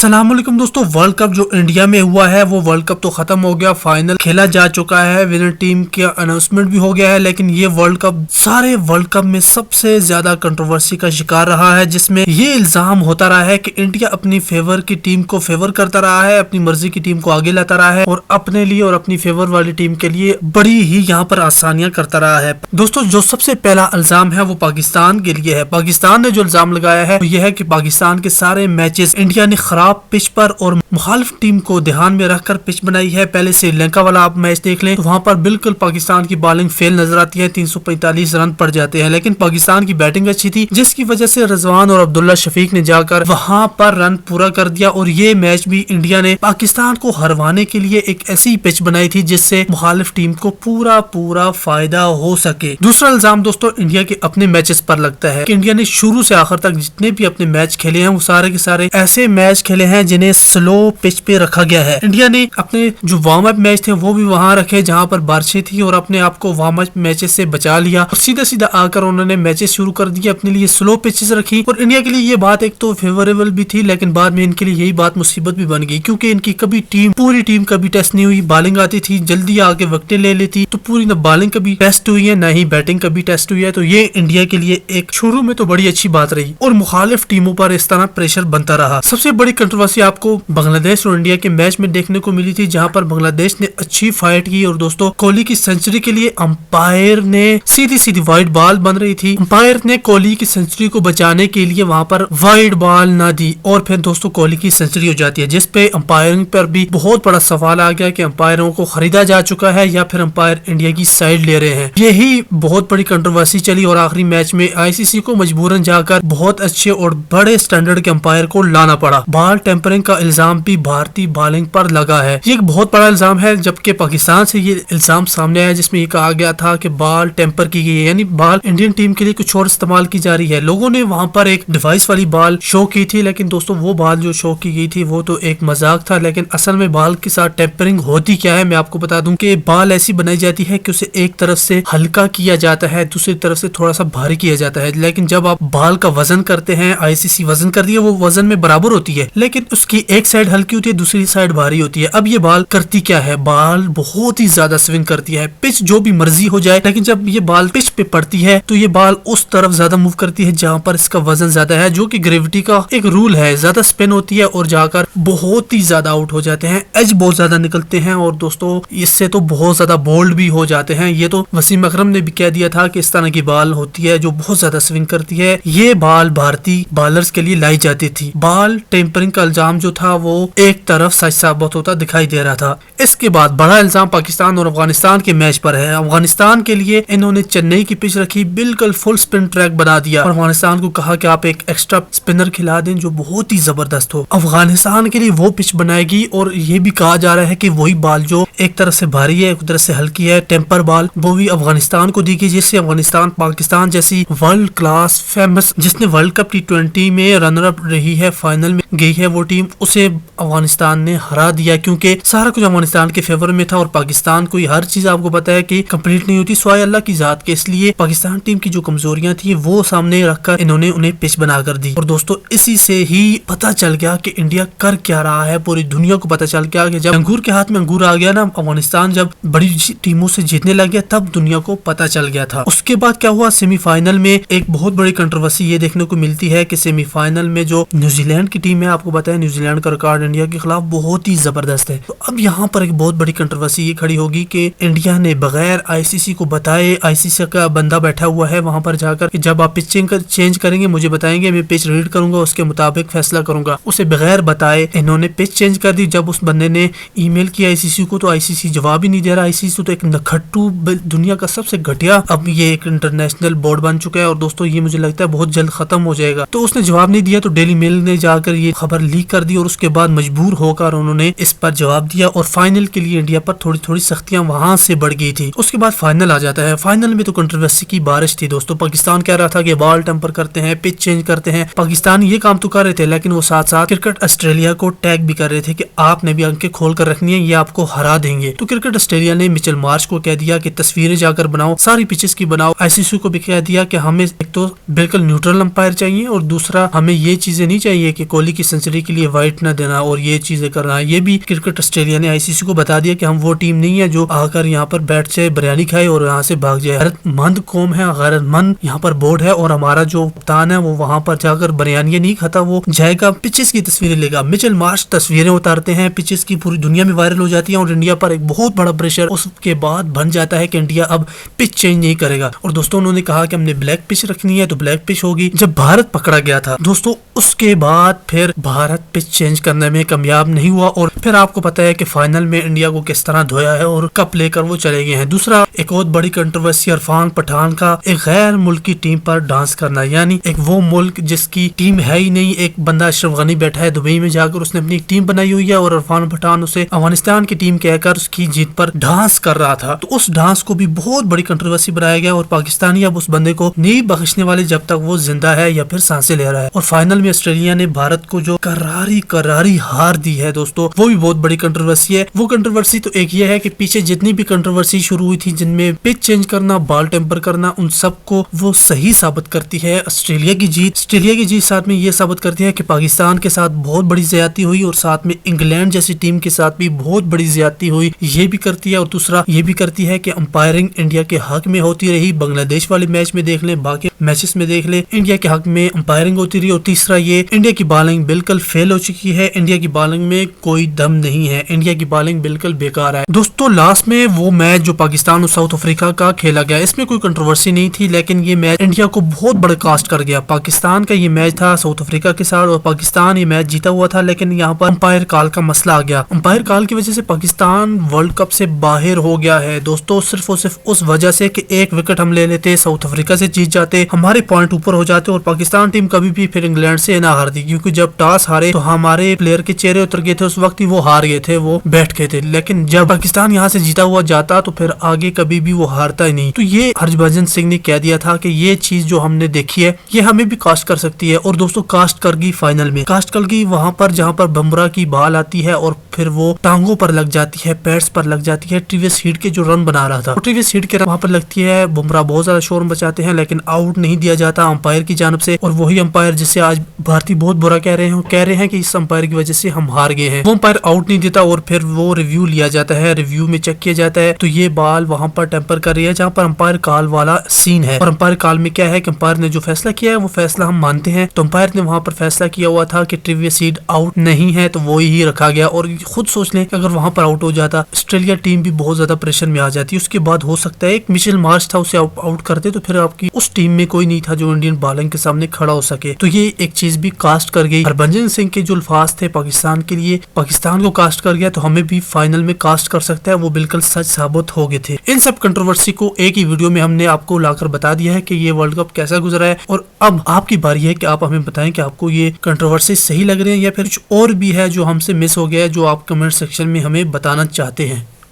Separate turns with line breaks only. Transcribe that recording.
अस्सलाम वालेकुम दोस्तों, वर्ल्ड कप जो इंडिया में हुआ है वो वर्ल्ड कप तो खत्म हो गया, फाइनल खेला जा चुका है, विनर टीम का अनाउंसमेंट भी हो गया है। लेकिन ये वर्ल्ड कप सारे वर्ल्ड कप में सबसे ज्यादा कंट्रोवर्सी का शिकार रहा है, जिसमें ये इल्जाम होता रहा है कि इंडिया अपनी फेवर की टीम को फेवर करता रहा है, अपनी मर्जी की टीम को आगे लाता रहा है और अपने लिए और अपनी फेवर वाली टीम के लिए बड़ी ही यहाँ पर आसानियां करता रहा है। दोस्तों, जो सबसे पहला इल्जाम है वो पाकिस्तान के लिए है। पाकिस्तान ने जो इल्जाम लगाया है वो ये है कि पाकिस्तान के सारे मैचेस इंडिया ने खराब पिच पर और मुखालिफ टीम को ध्यान में रखकर पिच बनाई है। पहले श्रीलंका वाला आप मैच देख लें तो वहां पर बिल्कुल पाकिस्तान की बॉलिंग फेल नजर आती है, 345 रन पड़ जाते हैं। लेकिन पाकिस्तान की बैटिंग अच्छी थी, जिसकी वजह से रिजवान और अब्दुल्ला शफीक ने जाकर वहां पर रन पूरा कर दिया और ये मैच भी इंडिया ने पाकिस्तान को हरवाने के लिए एक ऐसी पिच बनाई थी जिससे मुखालिफ टीम को पूरा फायदा हो सके। दूसरा इल्जाम दोस्तों इंडिया के अपने मैचेस पर लगता है कि इंडिया ने शुरू से आखिर तक जितने भी अपने मैच खेले हैं वो सारे के सारे ऐसे मैच खेले हैं जिन्हें स्लो पिच पे रखा गया है। इंडिया ने अपने जो वार्म अप मैच थे वो भी वहां रखे जहां पर बारिशें थी और अपने आप को वार्म अप मैचेस से बचा लिया और सीधा आकर उन्होंने मैचेस शुरू कर दिए, अपने लिए स्लो पिचेस रखी। और इंडिया के लिए ये बात एक तो फेवरेबल भी थी, लेकिन बाद में इनके लिए यही बात मुसीबत भी बन गई, क्योंकि इनकी पूरी टीम कभी टेस्ट नहीं हुई। बॉलिंग आती थी, जल्दी आके विकेटें ले लेती, तो पूरी न बॉलिंग कभी टेस्ट हुई है, न ही बैटिंग कभी टेस्ट हुई है। तो ये इंडिया के लिए एक शुरू में तो बड़ी अच्छी बात रही और मुखालिफ टीमों पर इस तरह प्रेशर बनता रहा। सबसे बड़ी कंट्रोवर्सी आपको बांग्लादेश और इंडिया के मैच में देखने को मिली थी, जहां पर बांग्लादेश ने अच्छी फाइट की और दोस्तों कोहली की सेंचुरी के लिए अंपायर ने सीधी वाइड बॉल बन रही थी, अंपायर ने कोहली की सेंचुरी को बचाने के लिए वहां पर वाइड बॉल ना दी और फिर दोस्तों कोहली की सेंचुरी हो जाती है, जिसपे अंपायरिंग पर भी बहुत बड़ा सवाल आ गया कि अंपायरों को खरीदा जा चुका है या फिर अंपायर इंडिया की साइड ले रहे हैं। यही बहुत बड़ी कंट्रोवर्सी चली और आखिरी मैच में आईसीसी को मजबूरन जाकर बहुत अच्छे और बड़े स्टैंडर्ड के अंपायर को लाना पड़ा। बॉल टेम्परिंग का इल्जाम भी भारतीय बॉलिंग पर लगा है। ये एक बहुत बड़ा इल्जाम है, जबकि पाकिस्तान से ये इल्जाम सामने आया जिसमें ये कहा गया था कि बॉल टेम्पर की गई है, यानी बॉल इंडियन टीम के लिए कुछ और इस्तेमाल की जा रही है। लोगों ने वहां पर एक डिवाइस वाली बॉल शो की थी, लेकिन दोस्तों वो बॉल जो शो की गई थी वो तो एक मजाक था, लेकिन असल में बॉल के साथ टेम्परिंग होती क्या है मैं आपको बता दूं कि बॉल ऐसी बनाई जाती है कि उसे एक तरफ से हल्का किया जाता है, दूसरी तरफ से थोड़ा सा भारी किया जाता है। लेकिन जब आप बॉल का वजन करते हैं, आईसीसी वजन कर दिया, वो वजन में बराबर होती है, लेकिन उसकी एक साइड हल्की होती है, दूसरी साइड भारी होती है। अब ये बॉल करती क्या है, बॉल बहुत ही ज्यादा स्विंग करती है, पिच जो भी मर्जी हो जाए, लेकिन जब ये बॉल पिच पे पड़ती है तो ये बॉल उस तरफ ज्यादा मूव करती है जहां पर इसका वजन ज्यादा है, जो कि ग्रेविटी का एक रूल है। ज्यादा स्पिन होती है और जाकर बहुत ही ज्यादा आउट हो जाते हैं, एज बहुत ज्यादा निकलते हैं और दोस्तों इससे तो बहुत ज्यादा बोल्ड भी हो जाते हैं। ये तो वसीम अकरम ने भी कह दिया था कि इस तरह की बॉल होती है जो बहुत ज्यादा स्विंग करती है। ये बॉल भारतीय बॉलर्स के लिए लाई जाती थी। बॉल टेम्परिंग का इल्जाम जो था वो एक तरफ सच साबित होता दिखाई दे रहा था। इसके बाद बड़ा इल्जाम पाकिस्तान और अफगानिस्तान के मैच पर है। अफगानिस्तान के लिए इन्होंने चेन्नई की पिच रखी, बिल्कुल फुल स्पिन ट्रैक बना दिया और अफगानिस्तान को कहा कि आप एक एक्स्ट्रा स्पिनर खिला दें जो बहुत ही जबरदस्त हो। अफगानिस्तान के लिए वो पिच बनाएगी और ये भी कहा जा रहा है कि वही बॉल जो एक तरफ से भारी है एक तरफ से हल्की है, टेम्पर बॉल, वो भी अफगानिस्तान को दी गई, जिससे अफगानिस्तान पाकिस्तान जैसी वर्ल्ड क्लास फेमस, जिसने वर्ल्ड कप T20 में रनर अप रही है, फाइनल में गई है वो टीम, उसे अफगानिस्तान ने हरा दिया, क्योंकि सारा कुछ अफगानिस्तान के फेवर में था और पाकिस्तान को हर चीज आपको पता है कि कंप्लीट नहीं होती स्वाय अल्लाह की जात के। इसलिए पाकिस्तान टीम की जो कमजोरियां थी वो सामने रखकर इन्होंने उन्हें पिच बना कर दी और दोस्तों इसी से ही पता चल गया कि इंडिया कर क्या रहा है। पूरी दुनिया को पता चल गया कि जब अंगूर के हाथ में अंगूर आ गया ना, अफगानिस्तान जब बड़ी टीमों से जीतने लग गया, तब दुनिया को पता चल गया था। उसके बाद क्या हुआ, सेमीफाइनल में एक बहुत बड़ी कंट्रोवर्सी ये देखने को मिलती है कि सेमीफाइनल में जो न्यूजीलैंड की टीम है, आपको पता है न्यूजीलैंड का रिकॉर्ड इंडिया के खिलाफ बहुत ही जबरदस्त है। तो अब यहाँ पर एक बहुत बड़ी कंट्रोवर्सी ये खड़ी होगी कि इंडिया ने बगैर आईसीसी को बताए, आईसीसी का बंदा बैठा हुआ है वहां पर जाकर कि जब आप पिच चेंज करेंगे मुझे बताएंगे, मैं पिच रीड करूंगा, उसके मुताबिक फैसला करूंगा। उसे बगैर बताए इन्होंने पिच चेंज कर दी। जब उस बंदे ने ईमेल किया आईसीसी को तो आईसीसी जवाब ही नहीं दे रहा। आईसीसी तो एक नखट्टू, दुनिया का सबसे घटिया, अब ये एक इंटरनेशनल बोर्ड बन चुका है और दोस्तों ये मुझे लगता है बहुत जल्द खत्म हो जाएगा। तो उसने जवाब नहीं दिया तो डेली मेल ने जाकर ये खबर लीक कर दी और उसके बाद मजबूर होकर उन्होंने इस पर जवाब दिया और फाइनल के लिए इंडिया पर थोड़ी सख्तियां वहां से बढ़ गई थी। उसके बाद फाइनल आ जाता है। फाइनल में तो कंट्रोवर्सी की बारिश थी दोस्तों। पाकिस्तान कह रहा था कि बॉल टेम्पर करते हैं, पिच चेंज करते हैं। पाकिस्तान ये काम तो कर रहे थे, लेकिन वो साथ साथ क्रिकेट ऑस्ट्रेलिया को टैग भी कर रहे थे कि आपने भी आंखें खोल कर रखनी है, ये आपको हरा देंगे। तो क्रिकेट ऑस्ट्रेलिया ने मिचेल मार्श को कह दिया कि तस्वीरें जाकर बनाओ, सारी पिचेस की बनाओ। आईसीसी को भी कह दिया कि हमें एक तो बिल्कुल न्यूट्रल अंपायर चाहिए और दूसरा हमें ये चीजें नहीं चाहिए कि कोहली की सेंचुरी के लिए वाइट न देना करना और ये चीजें करना। ये भी क्रिकेट ऑस्ट्रेलिया ने आईसीसी को बता दिया कि हम वो टीम नहीं है जो आकर यहाँ पर बैठ जाए, बिरयानी खाए और यहाँ से भाग जाए। गैरतमंद कौम है, गैरतमंद यहाँ पर बोर्ड है और हमारा जो कप्तान है वो वहां पर जाकर बिरयानी नहीं खाता, वो जाएगा पिचेस की तस्वीरें लेगा। मिचेल मार्श तस्वीरें उतारते हैं, पिचेस की पूरी दुनिया में वायरल हो जाती है और इंडिया पर एक बहुत बड़ा प्रेशर उसके बाद बन जाता है कि इंडिया अब पिच चेंज नहीं करेगा। और दोस्तों उन्होंने कहा कि हमने ब्लैक पिच रखनी है तो ब्लैक पिच होगी। जब भारत पकड़ा गया था दोस्तों, उसके बाद फिर भारत पिच चेंज करने में कामयाब नहीं हुआ और फिर आपको पता है कि फाइनल में इंडिया को किस तरह धोया है और कप लेकर वो चले गए हैं। दूसरा एक और बड़ी कंट्रोवर्सी, इरफान पठान का एक गैर मुल्की टीम पर डांस करना, यानी एक वो मुल्क जिसकी टीम है ही नहीं। एक बंदा अशरफ गनी बैठा है दुबई में जाकर, उसने अपनी टीम बनाई हुई है और इरफान पठान उसे अफगानिस्तान की टीम कहकर उसकी जीत पर डांस कर रहा था। तो उस डांस को भी बहुत बड़ी कंट्रोवर्सी बनाया गया और पाकिस्तानी अब उस बंदे को नहीं बख्शने वाले जब तक वो जिंदा है या फिर सांसें ले रहा है। और फाइनल में ऑस्ट्रेलिया ने भारत को जो करारी हार दी है दोस्तों, वो भी बहुत बड़ी कंट्रोवर्सी है। वो कंट्रोवर्सी तो एक ये है कि पीछे जितनी भी कंट्रोवर्सी शुरू हुई थी जिनमें पिच चेंज करना, बॉल टेम्पर करना, उन सबको वो सही साबित करती है ऑस्ट्रेलिया की जीत। ऑस्ट्रेलिया की जीत साथ में ये साबित करती है कि पाकिस्तान के साथ बहुत बड़ी ज्यादती हुई और साथ में इंग्लैंड जैसी टीम के साथ भी बहुत बड़ी ज्यादती हुई, ये भी करती है। और दूसरा ये भी करती है कि अंपायरिंग इंडिया के हक में होती रही। बांग्लादेश वाले मैच में देख ले, बाकी मैचेस में देख ले, इंडिया के हक में अंपायरिंग होती रही। और तीसरा ये इंडिया की बॉलिंग बिल्कुल फेल हो चुकी है, इंडिया की बॉलिंग में कोई दम नहीं है, इंडिया की बॉलिंग बिल्कुल बेकार है। दोस्तों लास्ट में वो मैच जो पाकिस्तान और साउथ अफ्रीका का खेला गया, इसमें कोई कंट्रोवर्सी नहीं थी, लेकिन ये मैच इंडिया को बहुत बड़ा कास्ट कर गया। पाकिस्तान का ये मैच था साउथ अफ्रीका के साथ और पाकिस्तान ये मैच जीता हुआ था, लेकिन यहाँ पर अंपायर कॉल का मसला आ गया। अंपायर कॉल की वजह से पाकिस्तान वर्ल्ड कप से बाहर हो गया है दोस्तों, सिर्फ और सिर्फ उस वजह से कि एक विकेट हम ले लेते, साउथ अफ्रीका से जीत जाते, हमारे पॉइंट ऊपर हो जाते और पाकिस्तान टीम कभी भी फिर इंग्लैंड से ना हारती। क्योंकि जब टॉस हारे तो हमारे प्लेयर के चेहरे उतर गए थे, उस वक्त ही वो हार गए थे, वो बैठ गए थे। लेकिन जब पाकिस्तान यहाँ से जीता हुआ जाता तो फिर आगे कभी भी वो हारता ही नहीं। तो ये हरभजन सिंह ने कह दिया था कि ये चीज जो हमने देखी है ये हमें भी कास्ट कर सकती है। और दोस्तों कास्ट कर गई, फाइनल में कास्ट कर गई वहां पर जहां पर बुमराह की बॉल आती है और फिर वो टांगों पर लग जाती है, पैड्स पर लग जाती है ट्रेविस हेड के जो रन बना रहा था। ट्रेविस हेड के वहां पर लगती है, बुमराह बहुत ज्यादा शोर बचाते हैं लेकिन आउट नहीं दिया जाता अंपायर की जानब से। और वही अंपायर जिसे आज भारतीय बहुत बुरा कह रहे हैं कि इस अंपायर की वजह से हम हार गए हैं, वो अंपायर आउट नहीं देता और फिर वो रिव्यू लिया जाता है, रिव्यू में चेक किया जाता है तो ये बॉल वहां पर टेम्पर कर रही है जहां पर अंपायर कॉल वाला सीन है। और अंपायर कॉल में क्या है कि अंपायर ने जो फैसला किया है वो फैसला हम मानते हैं। तो अंपायर ने वहां पर फैसला किया हुआ था कि ट्रेविस हेड आउट नहीं है तो वो ही रखा गया। और खुद सोच लें कि अगर वहां पर आउट हो जाता ऑस्ट्रेलिया टीम भी बहुत ज्यादा प्रेशर में आ जाती। उसके बाद हो सकता है एक मिचेल मार्श था उसे आउट करते तो फिर आपकी उस टीम में कोई नहीं था जो इंडियन बॉलिंग के सामने खड़ा हो सके। तो ये एक चीज भी कास्ट कर गई। हरभजन सिंह के जो अल्फाज थे पाकिस्तान के लिए, पाकिस्तान को कास्ट कर गया तो हमें भी फाइनल में कास्ट कर सकता है, वो बिल्कुल सच साबित हो गए थे। इन सब कंट्रोवर्सी को एक ही वीडियो में हमने आपको लाकर बता दिया है कि ये वर्ल्ड कप कैसा गुजरा है। और अब आपकी बारी है कि आप हमें बताएं कि आपको ये कंट्रोवर्सी सही लग रही है या फिर कुछ और भी है जो हमसे मिस हो गया है, जो आप कमेंट सेक्शन में हमें बताना चाहते हैं।